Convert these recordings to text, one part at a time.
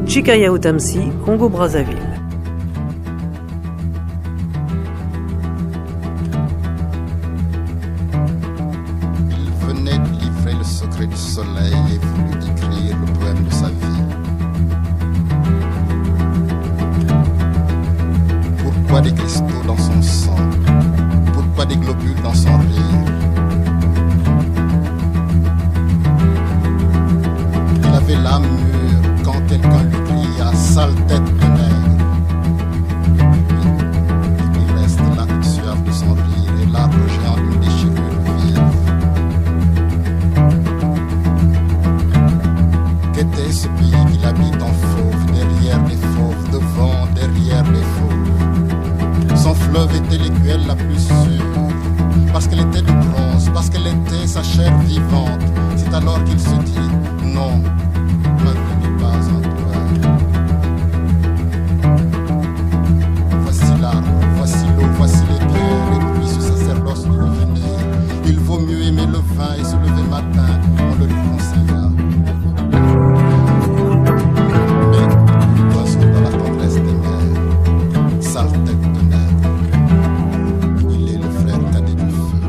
Chikaya Utamsi, Congo-Brazzaville. Il venait de livrer le secret du soleil et voulut écrire le poème de sa vie. Pourquoi des cristaux dans son sang? Pourquoi des globules dans son rire? Il avait l'âme mûre quand quelqu'un lui cria « Sale tête de nègre ». Il reste là, suave de son rire et l'arbre géant d'une déchirure vive. Qu'était ce pays qu'il habite en fauve, derrière les fauves, devant, derrière les fauves? Son fleuve était l'écuelle la plus sûre, parce qu'elle était de bronze, parce qu'elle était sa chair vivante. C'est alors qu'il se dit non, ma vie n'est pas en toi. Voici l'arbre, voici l'eau, voici les pierres, et puis ce sacerdoce du devenir. Il vaut mieux aimer le vin et se lever matin, on le lui conseilla. Mais poisson dans la tendresse des mers, sale tête de nègre, il est le frère cadet du feu.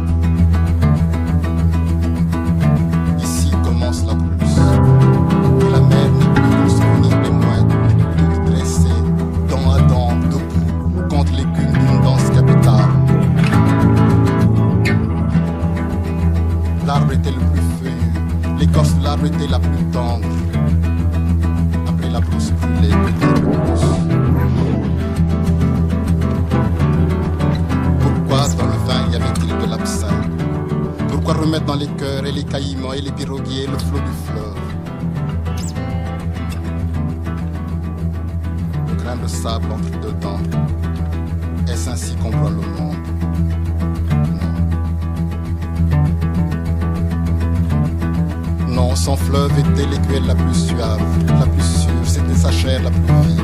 Ici commence la brousse, et la mer n'est plus le souvenir des moines, toutes dressées, dent à dent, debout, contre l'écume d'une danse capitale. L'arbre était le plus feuillu, l'écorce de l'arbre était la plus tendre. Après la brousse brûlée, peut-être brousse. Pourquoi dans le vin y avait-il de l'absinthe? Pourquoi remettre dans les cœurs et les caïmans et les piroguiers le flot du fleuve? Le grain de sable entre deux dents, est-ce ainsi qu'on voit le monde? Non, son fleuve était l'écuelle la plus suave, la plus sûre, c'était sa chair la plus vive.